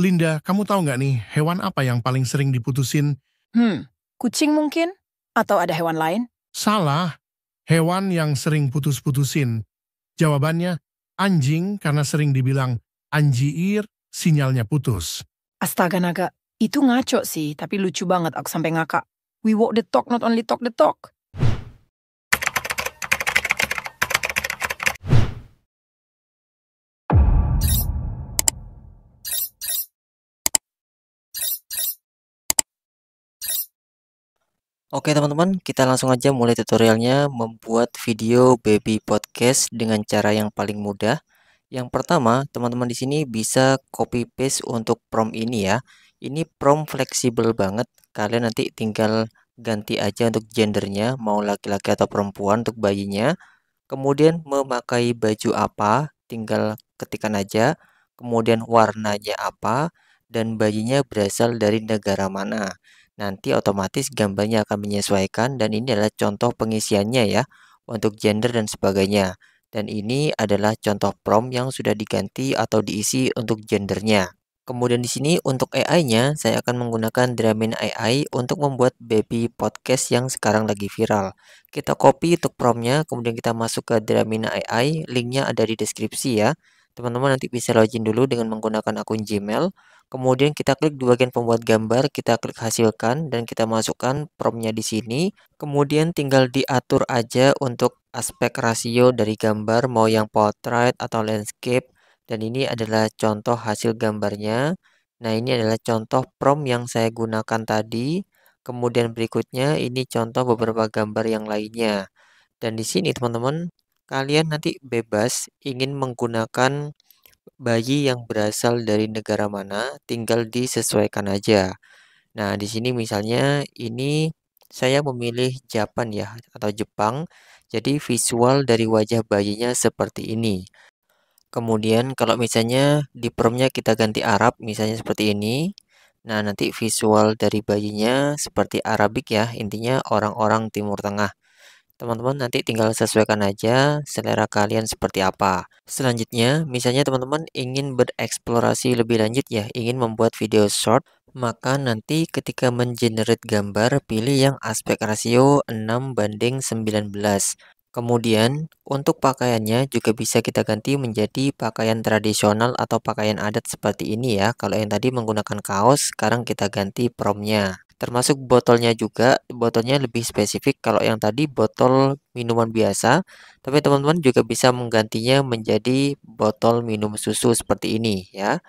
Linda, kamu tahu nggak nih hewan apa yang paling sering diputusin? Kucing mungkin? Atau ada hewan lain? Salah, hewan yang sering putus-putusin. Jawabannya, anjing karena sering dibilang anjiir, sinyalnya putus. Astaga naga, itu ngaco sih, tapi lucu banget aku sampai ngakak. We walk the talk, not only talk the talk. Oke teman-teman, kita langsung aja mulai tutorialnya membuat video baby podcast dengan cara yang paling mudah. Yang pertama, teman-teman di sini bisa copy paste untuk prompt ini ya. Ini prompt fleksibel banget. Kalian nanti tinggal ganti aja untuk gendernya, mau laki-laki atau perempuan untuk bayinya. Kemudian memakai baju apa, tinggal ketikkan aja. Kemudian warnanya apa, dan bayinya berasal dari negara mana. Nanti otomatis gambarnya akan menyesuaikan dan ini adalah contoh pengisiannya ya untuk gender dan sebagainya. Dan ini adalah contoh prompt yang sudah diganti atau diisi untuk gendernya. Kemudian di sini untuk AI-nya saya akan menggunakan Dramin AI untuk membuat baby podcast yang sekarang lagi viral. Kita copy untuk prompt-nya, kemudian kita masuk ke Dramin AI, linknya ada di deskripsi ya. Teman-teman nanti bisa login dulu dengan menggunakan akun Gmail. Kemudian kita klik di bagian pembuat gambar, kita klik hasilkan dan kita masukkan prompt-nya di sini. Kemudian tinggal diatur aja untuk aspek rasio dari gambar, mau yang portrait atau landscape. Dan ini adalah contoh hasil gambarnya. Nah, ini adalah contoh prompt yang saya gunakan tadi. Kemudian berikutnya ini contoh beberapa gambar yang lainnya. Dan di sini teman-teman, kalian nanti bebas ingin menggunakan bayi yang berasal dari negara mana, tinggal disesuaikan aja. Nah, di sini misalnya ini saya memilih Japan ya atau Jepang. Jadi visual dari wajah bayinya seperti ini. Kemudian kalau misalnya di prompt-nya kita ganti Arab misalnya seperti ini. Nah, nanti visual dari bayinya seperti Arabik ya, intinya orang-orang Timur Tengah. Teman-teman nanti tinggal sesuaikan aja selera kalian seperti apa. Selanjutnya, misalnya teman-teman ingin bereksplorasi lebih lanjut ya, ingin membuat video short, maka nanti ketika mengenerate gambar, pilih yang aspek rasio 6:19. Kemudian, untuk pakaiannya juga bisa kita ganti menjadi pakaian tradisional atau pakaian adat seperti ini ya. Kalau yang tadi menggunakan kaos, sekarang kita ganti prompt-nya. Termasuk botolnya juga, botolnya lebih spesifik kalau yang tadi botol minuman biasa, tapi teman-teman juga bisa menggantinya menjadi botol minum susu seperti ini ya.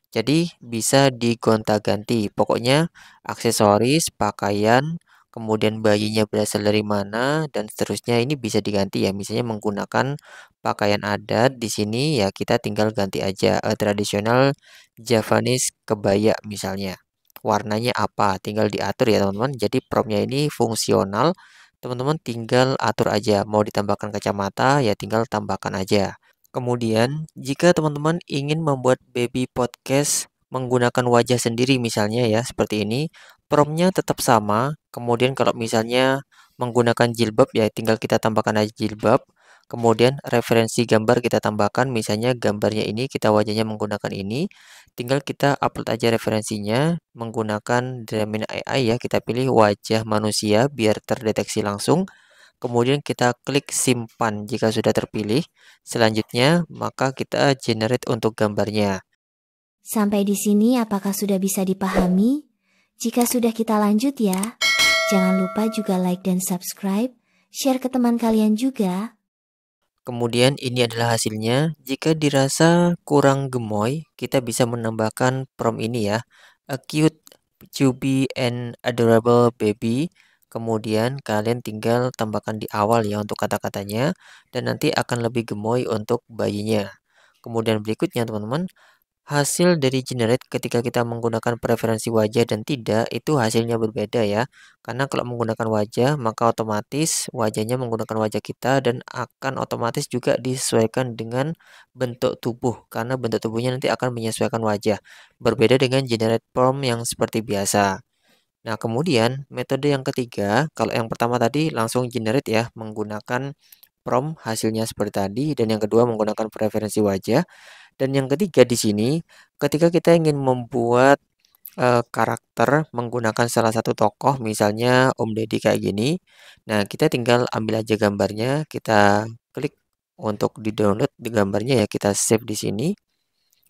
Jadi bisa digonta-ganti, pokoknya aksesoris, pakaian, kemudian bayinya berasal dari mana, dan seterusnya ini bisa diganti ya. Misalnya menggunakan pakaian adat di sini ya kita tinggal ganti aja tradisional Javanese kebaya misalnya. Warnanya apa? Tinggal diatur ya teman-teman. Jadi promptnya ini fungsional. Teman-teman tinggal atur aja. Mau ditambahkan kacamata ya tinggal tambahkan aja. Kemudian, jika teman-teman ingin membuat baby podcast menggunakan wajah sendiri misalnya ya, seperti ini, promptnya tetap sama. Kemudian kalau misalnya menggunakan jilbab ya, tinggal kita tambahkan aja jilbab. Kemudian referensi gambar kita tambahkan, misalnya gambarnya ini, kita wajahnya menggunakan ini. Tinggal kita upload aja referensinya menggunakan Dramin AI ya, kita pilih wajah manusia biar terdeteksi langsung. Kemudian kita klik simpan jika sudah terpilih. Selanjutnya, maka kita generate untuk gambarnya. Sampai di sini apakah sudah bisa dipahami? Jika sudah kita lanjut ya. Jangan lupa juga like dan subscribe, share ke teman kalian juga. Kemudian ini adalah hasilnya. Jika dirasa kurang gemoy, kita bisa menambahkan prompt ini ya. A cute, chubby, and adorable baby. Kemudian kalian tinggal tambahkan di awal ya untuk kata-katanya. Dan nanti akan lebih gemoy untuk bayinya. Kemudian berikutnya teman-teman. Hasil dari generate ketika kita menggunakan preferensi wajah dan tidak, itu hasilnya berbeda ya. Karena kalau menggunakan wajah, maka otomatis wajahnya menggunakan wajah kita dan akan otomatis juga disesuaikan dengan bentuk tubuh. Karena bentuk tubuhnya nanti akan menyesuaikan wajah. Berbeda dengan generate prompt yang seperti biasa. Nah, kemudian metode yang ketiga, kalau yang pertama tadi langsung generate ya, menggunakan prompt hasilnya seperti tadi. Dan yang kedua menggunakan preferensi wajah. Dan yang ketiga di sini, ketika kita ingin membuat karakter menggunakan salah satu tokoh, misalnya Om Deddy kayak gini. Nah, kita tinggal ambil aja gambarnya, kita klik untuk di-download di gambarnya ya, kita save di sini.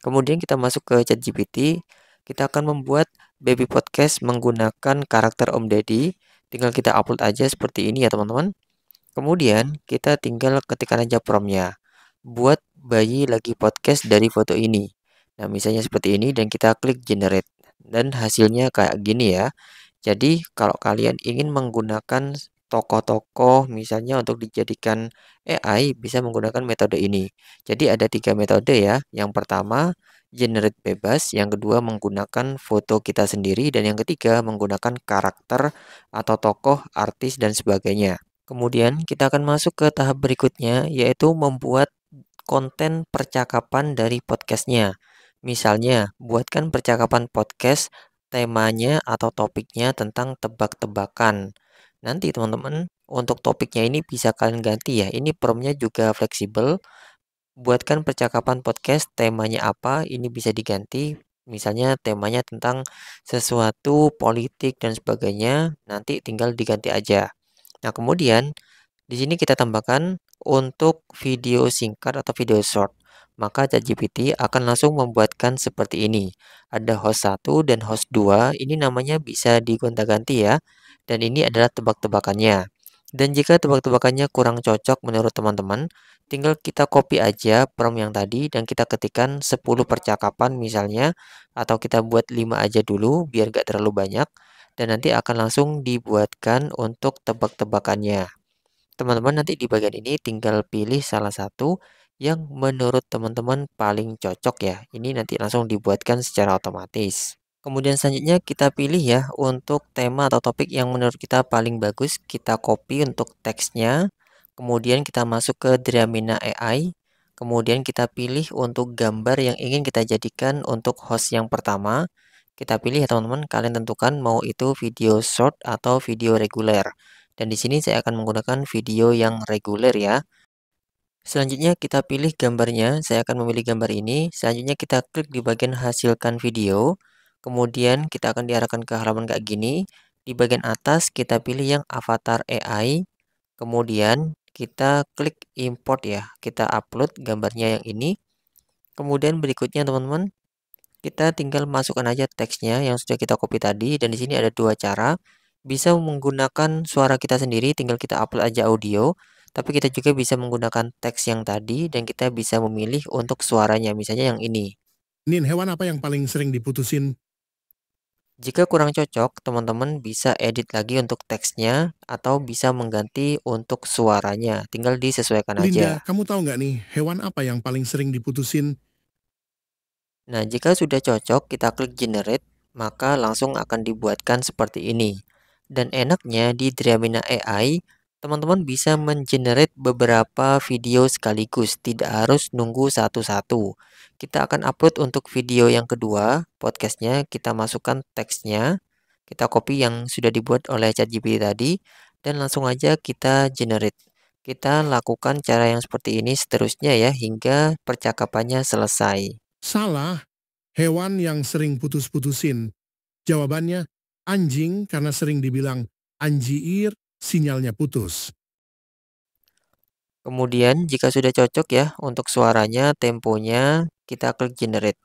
Kemudian kita masuk ke ChatGPT, kita akan membuat baby podcast menggunakan karakter Om Deddy. Tinggal kita upload aja seperti ini ya teman-teman. Kemudian kita tinggal ketikkan aja promptnya. Buat bayi lagi podcast dari foto ini. Nah, misalnya seperti ini dan kita klik generate. Dan hasilnya kayak gini ya. Jadi kalau kalian ingin menggunakan tokoh-tokoh misalnya untuk dijadikan AI bisa menggunakan metode ini. Jadi ada 3 metode ya. Yang pertama generate bebas, yang kedua menggunakan foto kita sendiri, dan yang ketiga menggunakan karakter atau tokoh, artis dan sebagainya. Kemudian kita akan masuk ke tahap berikutnya yaitu membuat konten percakapan dari podcastnya. Misalnya, buatkan percakapan podcast temanya atau topiknya tentang tebak-tebakan. Nanti teman-teman, untuk topiknya ini bisa kalian ganti ya. Ini promptnya juga fleksibel. Buatkan percakapan podcast temanya apa, ini bisa diganti. Misalnya temanya tentang sesuatu politik dan sebagainya, nanti tinggal diganti aja. Nah, kemudian di sini kita tambahkan untuk video singkat atau video short. Maka ChatGPT akan langsung membuatkan seperti ini. Ada host 1 dan host 2. Ini namanya bisa digonta-ganti ya. Dan ini adalah tebak-tebakannya. Dan jika tebak-tebakannya kurang cocok menurut teman-teman, tinggal kita copy aja prompt yang tadi dan kita ketikkan 10 percakapan misalnya. Atau kita buat 5 aja dulu biar gak terlalu banyak. Dan nanti akan langsung dibuatkan untuk tebak-tebakannya. Teman-teman nanti di bagian ini tinggal pilih salah satu yang menurut teman-teman paling cocok ya. Ini nanti langsung dibuatkan secara otomatis. Kemudian selanjutnya kita pilih ya untuk tema atau topik yang menurut kita paling bagus. Kita copy untuk teksnya. Kemudian kita masuk ke Dramina AI. Kemudian kita pilih untuk gambar yang ingin kita jadikan untuk host yang pertama. Kita pilih ya teman-teman, kalian tentukan mau itu video short atau video reguler. Dan di sini saya akan menggunakan video yang reguler ya. Selanjutnya kita pilih gambarnya, saya akan memilih gambar ini. Selanjutnya kita klik di bagian hasilkan video. Kemudian kita akan diarahkan ke halaman kayak gini. Di bagian atas kita pilih yang avatar AI. Kemudian kita klik import ya. Kita upload gambarnya yang ini. Kemudian berikutnya teman-teman, kita tinggal masukkan aja teksnya yang sudah kita copy tadi. Dan di sini ada 2 cara. Bisa menggunakan suara kita sendiri, tinggal kita upload aja audio. Tapi kita juga bisa menggunakan teks yang tadi dan kita bisa memilih untuk suaranya, misalnya yang ini. Nin, hewan apa yang paling sering diputusin? Jika kurang cocok, teman-teman bisa edit lagi untuk teksnya atau bisa mengganti untuk suaranya. Tinggal disesuaikan Linda, aja. kamu tahu nggak nih, hewan apa yang paling sering diputusin? Nah, jika sudah cocok, kita klik generate, maka langsung akan dibuatkan seperti ini. Dan enaknya di Dramina AI, teman-teman bisa mengenerate beberapa video sekaligus, tidak harus nunggu satu-satu. Kita akan upload untuk video yang kedua, podcastnya, kita masukkan teksnya, kita copy yang sudah dibuat oleh ChatGPT tadi, dan langsung aja kita generate. Kita lakukan cara yang seperti ini seterusnya ya, hingga percakapannya selesai. Salah, hewan yang sering putus-putusin. Jawabannya, anjing karena sering dibilang anjiir, sinyalnya putus. Kemudian jika sudah cocok ya untuk suaranya, temponya, kita klik generate.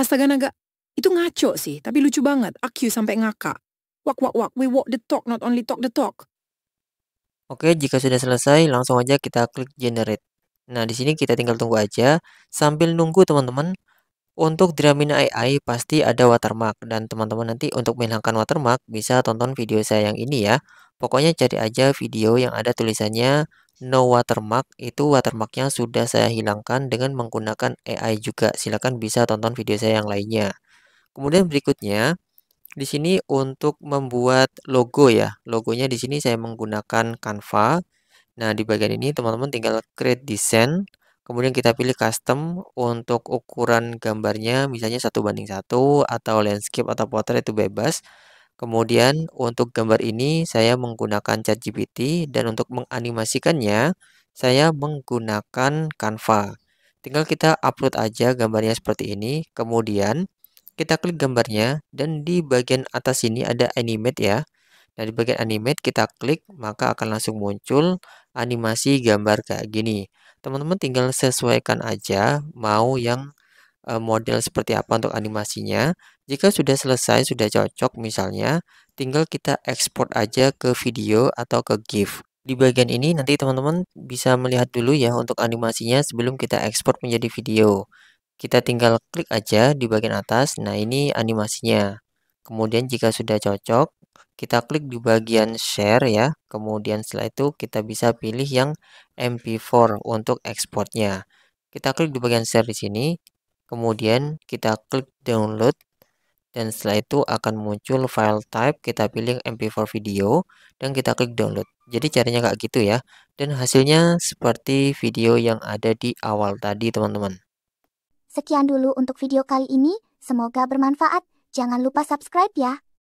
Astaga naga, itu ngaco sih, tapi lucu banget. Aku sampai ngakak. Wak wak wak, we walk the talk, not only talk the talk. Oke, jika sudah selesai, langsung aja kita klik generate. Nah, di sini kita tinggal tunggu aja. Sambil nunggu teman-teman, untuk Dramina AI pasti ada watermark. Dan teman-teman nanti untuk menghilangkan watermark, bisa tonton video saya yang ini ya. Pokoknya cari aja video yang ada tulisannya no watermark. Itu watermarknya sudah saya hilangkan dengan menggunakan AI juga. Silahkan bisa tonton video saya yang lainnya. Kemudian berikutnya, di sini untuk membuat logo ya. Logonya di sini saya menggunakan Canva. Nah, di bagian ini teman-teman tinggal create design. Kemudian kita pilih custom untuk ukuran gambarnya misalnya 1:1 atau landscape atau portrait itu bebas. Kemudian untuk gambar ini saya menggunakan ChatGPT dan untuk menganimasikannya saya menggunakan Canva. Tinggal kita upload aja gambarnya seperti ini. Kemudian kita klik gambarnya dan di bagian atas sini ada animate ya. Nah, di bagian animate kita klik, maka akan langsung muncul animasi gambar kayak gini. Teman-teman tinggal sesuaikan aja mau yang model seperti apa untuk animasinya. Jika sudah selesai, sudah cocok misalnya, tinggal kita ekspor aja ke video atau ke GIF. Di bagian ini nanti teman-teman bisa melihat dulu ya untuk animasinya sebelum kita ekspor menjadi video. Kita tinggal klik aja di bagian atas. Nah, ini animasinya. Kemudian jika sudah cocok, kita klik di bagian share ya. Kemudian setelah itu kita bisa pilih yang MP4 untuk ekspornya. Kita klik di bagian share di sini. Kemudian kita klik download dan setelah itu akan muncul file type, kita pilih MP4 video dan kita klik download. Jadi caranya kayak gitu ya. Dan hasilnya seperti video yang ada di awal tadi teman-teman. Sekian dulu untuk video kali ini, semoga bermanfaat. Jangan lupa subscribe ya.